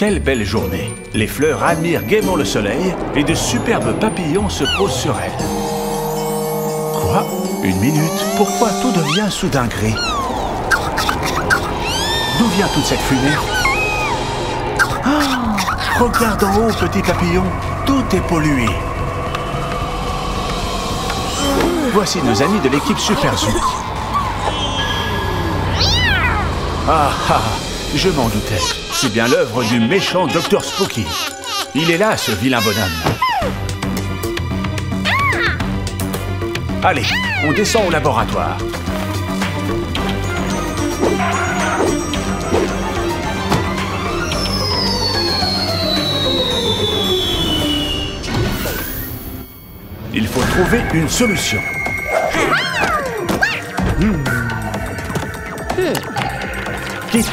Quelle belle journée! Les fleurs admirent gaiement le soleil et de superbes papillons se posent sur elles. Quoi? Une minute, pourquoi tout devient soudain gris? D'où vient toute cette fumée? Ah, regarde en haut, petit papillon, tout est pollué. Voici nos amis de l'équipe Super Zoo. Ah ah, je m'en doutais. C'est bien l'œuvre du méchant Dr Spooky. Il est là, ce vilain bonhomme. Allez, on descend au laboratoire. Il faut trouver une solution. Kit,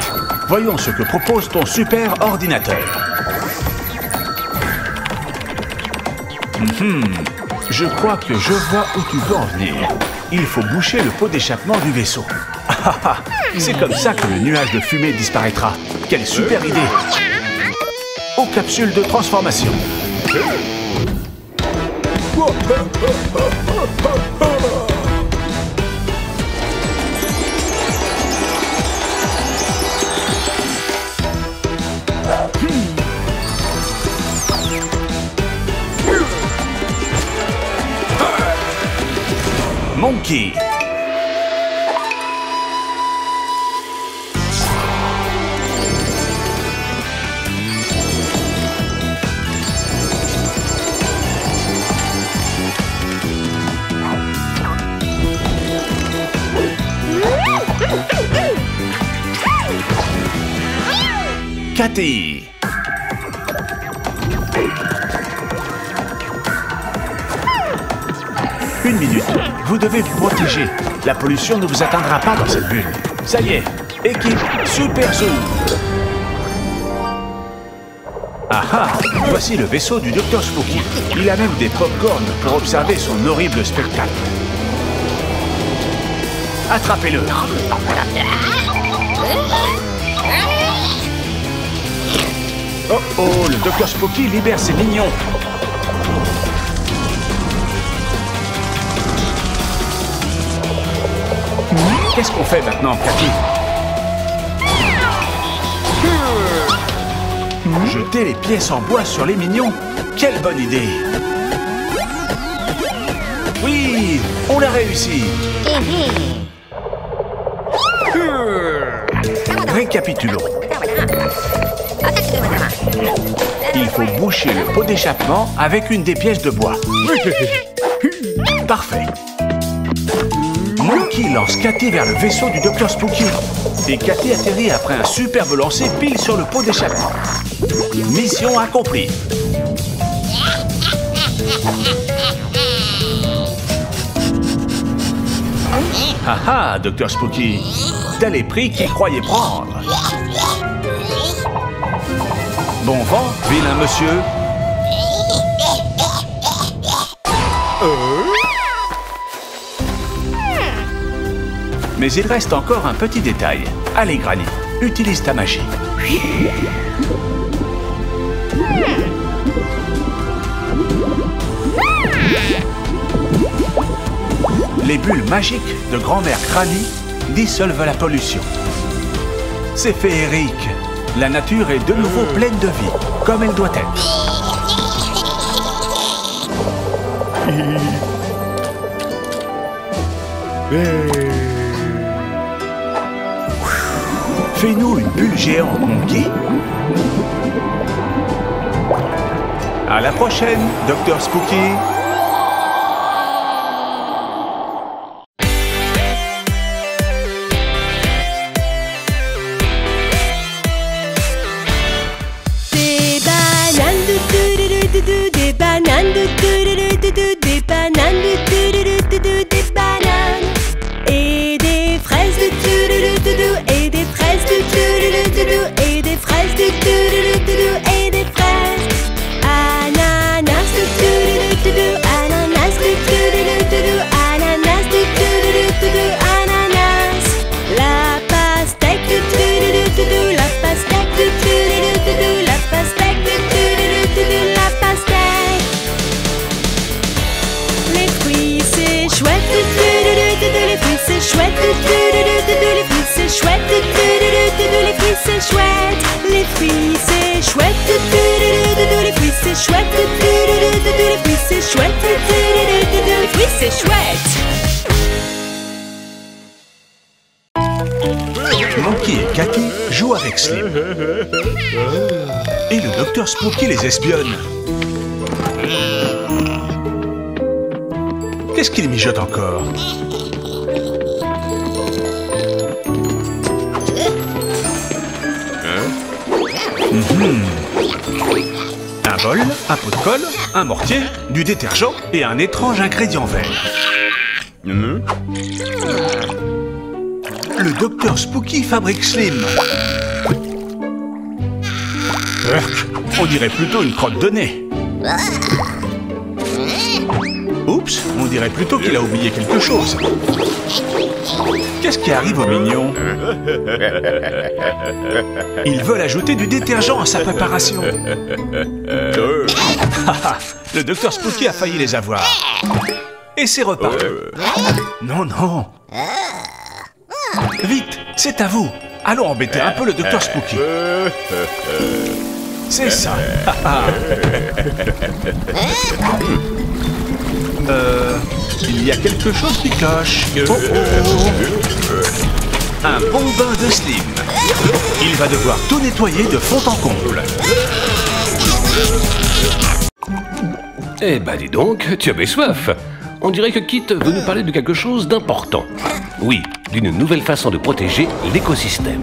voyons ce que propose ton super ordinateur. Je crois que je vois où tu veux en venir. Il faut boucher le pot d'échappement du vaisseau. C'est comme ça que le nuage de fumée disparaîtra. Quelle super idée! Aux capsules de transformation. Monkey. Cathy. Une minute, vous devez vous protéger. La pollution ne vous atteindra pas dans cette bulle. Ça y est, équipe Super Zoo. Ah ah, voici le vaisseau du Dr Spooky. Il a même des pop-corns pour observer son horrible spectacle. Attrapez-le. Oh oh, le Dr Spooky libère ses mignons. Qu'est-ce qu'on fait maintenant, Cathy? Jeter les pièces en bois sur les mignons? Quelle bonne idée! Oui, on l'a réussi! Récapitulons. Il faut boucher le pot d'échappement avec une des pièces de bois. Parfait. Monkey lance Cathy vers le vaisseau du Dr Spooky. Et Cathy atterrit après un superbe lancer pile sur le pot d'échappement. Mission accomplie. Ah ah, Dr Spooky, t'as les prix qu'il croyait prendre. Bon vent, vilain monsieur. Mais il reste encore un petit détail. Allez, Granny, utilise ta magie. Les bulles magiques de grand-mère Granny dissolvent la pollution. C'est féerique. La nature est de nouveau pleine de vie, comme elle doit être. Fais-nous une bulle géante, Monkey. À la prochaine, Dr Spooky. Des bananes, des bananes, des bananes, des bananes. Et des fraises et des fraises et des fraises et des fraises. Ananas fruits c'est chouette, les fruits c'est chouette, les fruits c'est chouette, les fruits c'est chouette. Monkey et Cathy jouent avec Slim. Et le docteur Spooky les espionne. Qu'est-ce qu'il mijote encore? Un bol, un pot de colle, un mortier, du détergent et un étrange ingrédient vert. Le docteur Spooky fabrique Slim. On dirait plutôt une crotte de nez. Oups, on dirait plutôt qu'il a oublié quelque chose. Qu'est-ce qui arrive au mignon? Ils veulent ajouter du détergent à sa préparation. Le docteur Spooky a failli les avoir. Et c'est reparti. Non, non. Vite, c'est à vous. Allons embêter un peu le docteur Spooky. C'est ça. Il y a quelque chose qui cloche. Oh, oh. Un bon bain de Slim. Il va devoir tout nettoyer de fond en comble. Eh ben dis donc, tu avais soif. On dirait que Kit veut nous parler de quelque chose d'important. Oui, d'une nouvelle façon de protéger l'écosystème.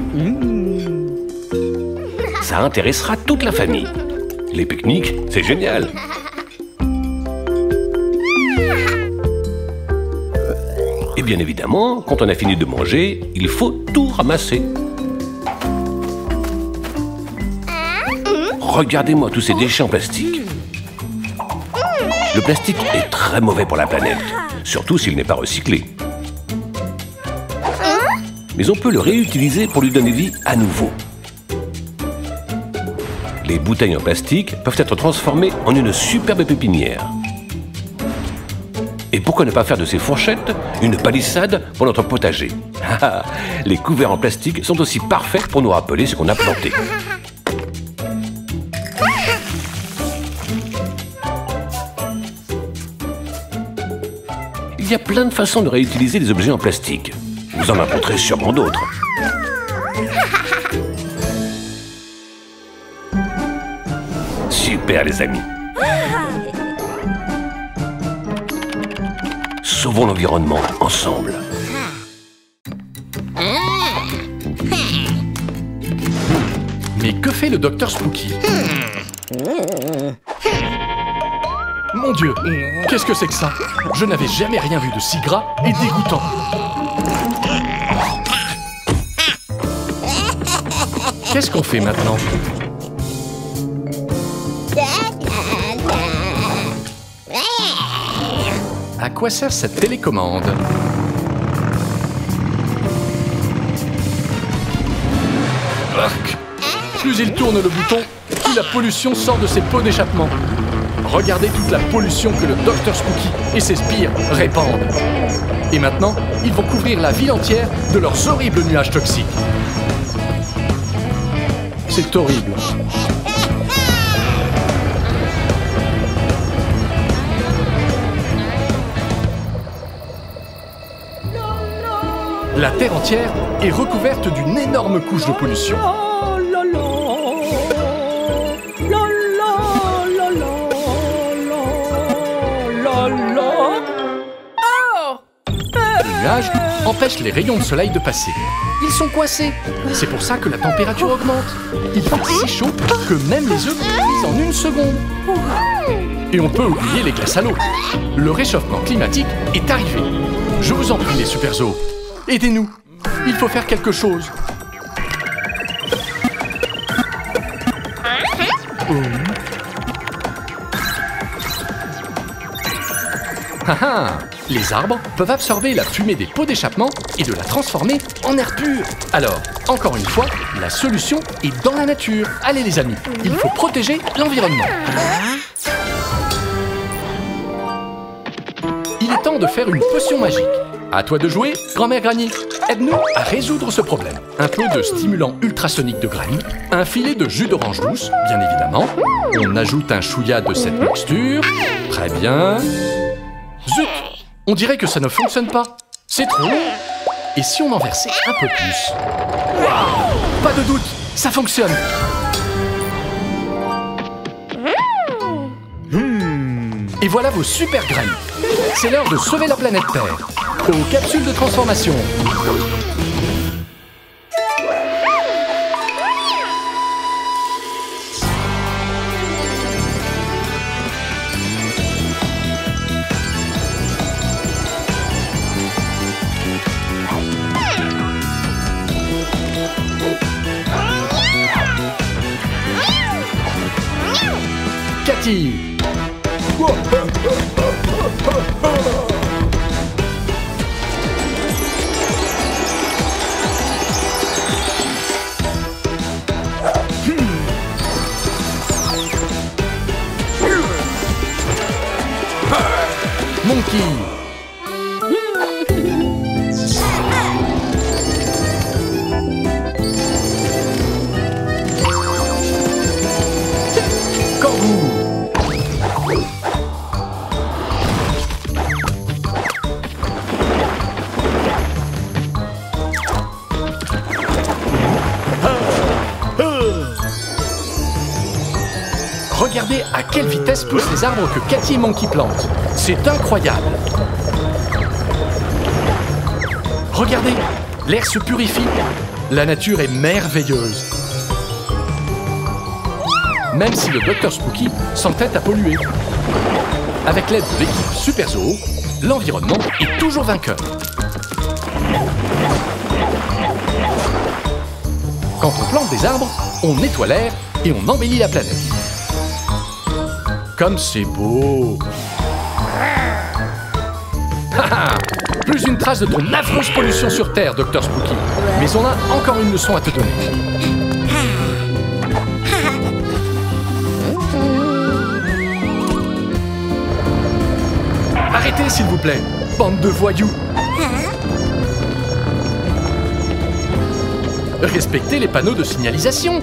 Ça intéressera toute la famille. Les pique-niques, c'est génial. Et bien évidemment, quand on a fini de manger, il faut tout ramasser. Regardez-moi tous ces déchets en plastique. Le plastique est très mauvais pour la planète, surtout s'il n'est pas recyclé. Mais on peut le réutiliser pour lui donner vie à nouveau. Les bouteilles en plastique peuvent être transformées en une superbe pépinière. Et pourquoi ne pas faire de ces fourchettes une palissade pour notre potager? Les couverts en plastique sont aussi parfaits pour nous rappeler ce qu'on a planté. Il y a plein de façons de réutiliser des objets en plastique. Vous en rencontrez sûrement d'autres. Super les amis. Sauvons l'environnement ensemble. Mais que fait le docteur Spooky? Mon Dieu, qu'est-ce que c'est que ça? Je n'avais jamais rien vu de si gras et dégoûtant. Qu'est-ce qu'on fait maintenant? À quoi sert cette télécommande? Arc. Plus il tourne le bouton, plus la pollution sort de ses pots d'échappement. Regardez toute la pollution que le docteur Spooky et ses sbires répandent. Et maintenant, ils vont couvrir la ville entière de leurs horribles nuages toxiques. C'est horrible. La Terre entière est recouverte d'une énorme couche de pollution. Les nuages empêchent les rayons de soleil de passer. Ils sont coincés. C'est pour ça que la température augmente. Il fait si chaud que même les œufs cuisent en une seconde. Et on peut oublier les glaces à l'eau. Le réchauffement climatique est arrivé. Je vous en prie les super zoos. Aidez-nous. Il faut faire quelque chose. Les arbres peuvent absorber la fumée des pots d'échappement et de la transformer en air pur. Alors, encore une fois, la solution est dans la nature. Allez les amis, il faut protéger l'environnement. Il est temps de faire une potion magique. À toi de jouer, grand-mère Granny. Aide-nous à résoudre ce problème. Un pot de stimulant ultrasonique de Granny, un filet de jus d'orange douce, bien évidemment. On ajoute un chouïa de cette mixture. Très bien. Zut! On dirait que ça ne fonctionne pas. C'est trop long. Et si on en versait un peu plus? Waouh! Pas de doute, ça fonctionne. Et voilà vos super graines. C'est l'heure de sauver la planète Terre. Aux capsules de transformation. Cathy. Monkey. Corbeau. Regardez à quelle vitesse poussent les arbres que Cathy et Monkey plantent. C'est incroyable. Regardez, l'air se purifie. La nature est merveilleuse. Même si le Dr Spooky s'entête à polluer. Avec l'aide de l'équipe Super Zoo, l'environnement est toujours vainqueur. Quand on plante des arbres, on nettoie l'air et on embellit la planète. Comme c'est beau! Plus une trace de ton affreuse pollution sur Terre, Dr Spooky. Mais on a encore une leçon à te donner. Arrêtez, s'il vous plaît, bande de voyous! Respectez les panneaux de signalisation!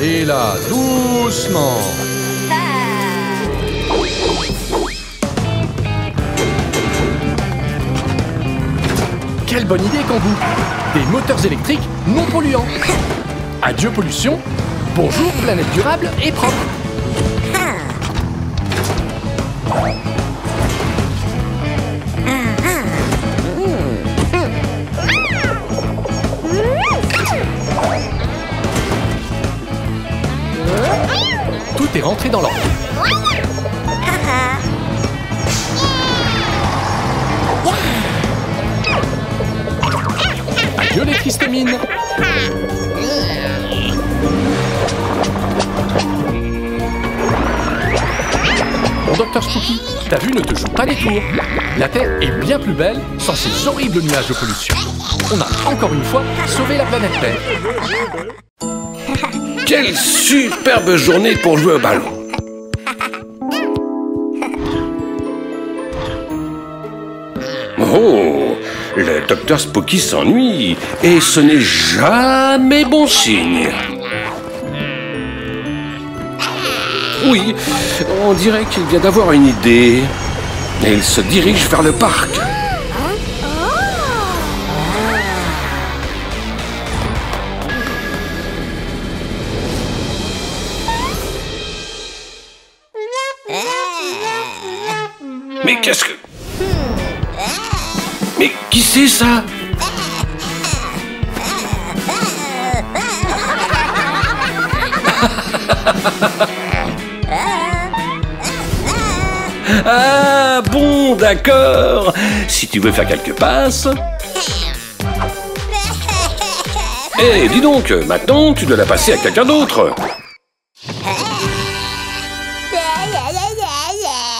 Et là, doucement. Quelle bonne idée, Kangou! Des moteurs électriques non polluants. Adieu pollution, bonjour planète durable et propre. Tout est rentré dans l'ordre. Adieu les tristes mines. Bon, Dr Spooky, ta vue ne te joue pas des tours. La Terre est bien plus belle sans ces horribles nuages de pollution. On a encore une fois sauvé la planète Terre. Quelle superbe journée pour jouer au ballon! Oh, le Dr Spooky s'ennuie, et ce n'est jamais bon signe. Oui, on dirait qu'il vient d'avoir une idée. Et il se dirige vers le parc. Mais qu'est-ce que... Mais qui c'est ça? Ah bon, d'accord. Si tu veux faire quelques passes... Eh, dis donc, maintenant tu dois la passer à quelqu'un d'autre.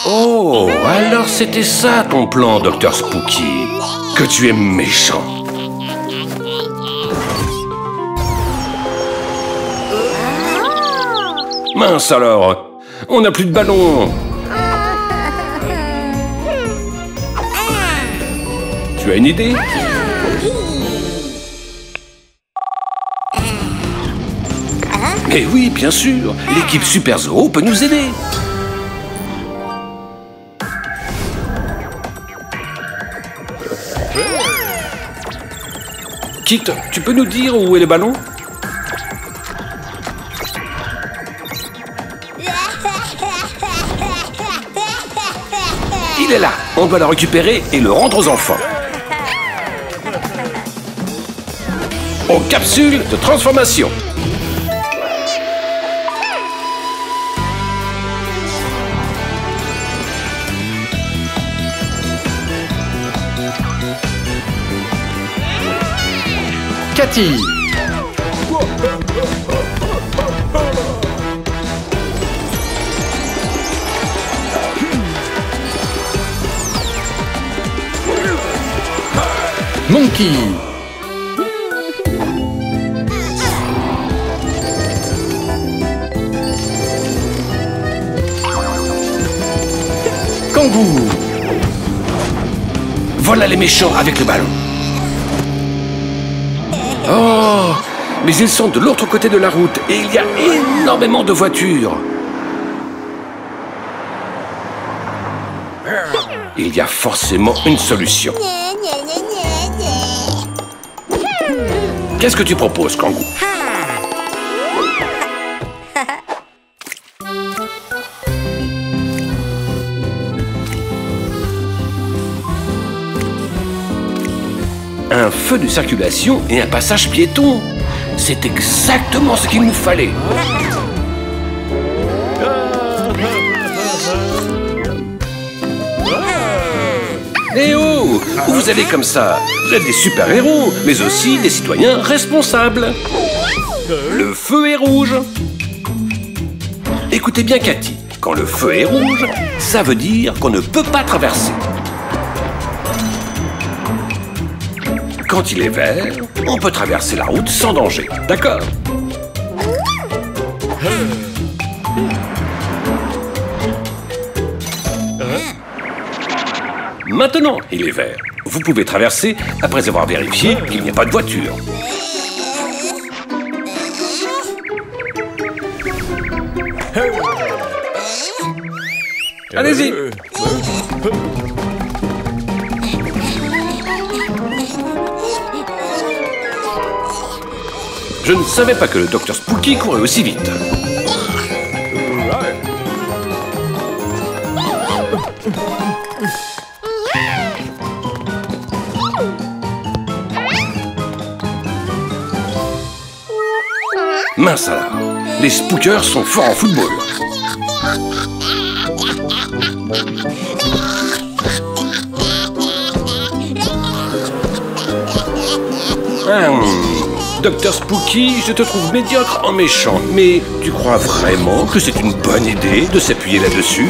Oh, alors c'était ça ton plan, Dr Spooky. Que tu es méchant. Mince alors, on n'a plus de ballon. Tu as une idée? Mais oui, bien sûr, l'équipe Super Zoo peut nous aider. Kit, tu peux nous dire où est le ballon? Il est là. On doit le récupérer et le rendre aux enfants. Aux capsules de transformation. Cathy. Monkey. Kangou. Voilà les méchants avec le ballon. Oh, mais ils sont de l'autre côté de la route et il y a énormément de voitures. Il y a forcément une solution. Qu'est-ce que tu proposes, Kangou? Un feu de circulation et un passage piéton. C'est exactement ce qu'il nous fallait. Eh oh! Où vous allez comme ça? Vous êtes des super-héros, mais aussi des citoyens responsables. Le feu est rouge. Écoutez bien, Cathy. Quand le feu est rouge, ça veut dire qu'on ne peut pas traverser. Quand il est vert, on peut traverser la route sans danger. D'accord? Maintenant, il est vert. Vous pouvez traverser après avoir vérifié qu'il n'y a pas de voiture. Allez-y. Je ne savais pas que le Dr Spooky courait aussi vite. Mince alors, les spookers sont forts en football. Dr Spooky, je te trouve médiocre en méchant, mais tu crois vraiment que c'est une bonne idée de s'appuyer là-dessus?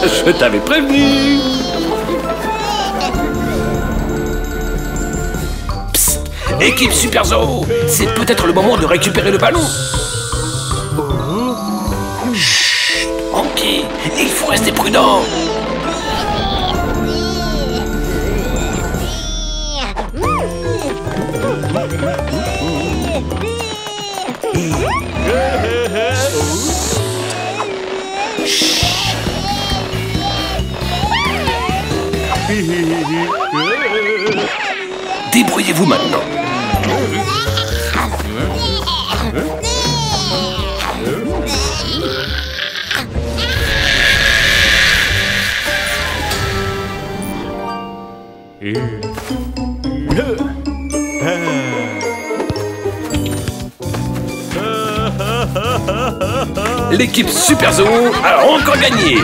Je t'avais prévenu. Psst, équipe Super Zoo, c'est peut-être le moment de récupérer le ballon. Chut, Monkey, il faut rester prudent. Débrouillez-vous maintenant. L'équipe Super Zoo a encore gagné.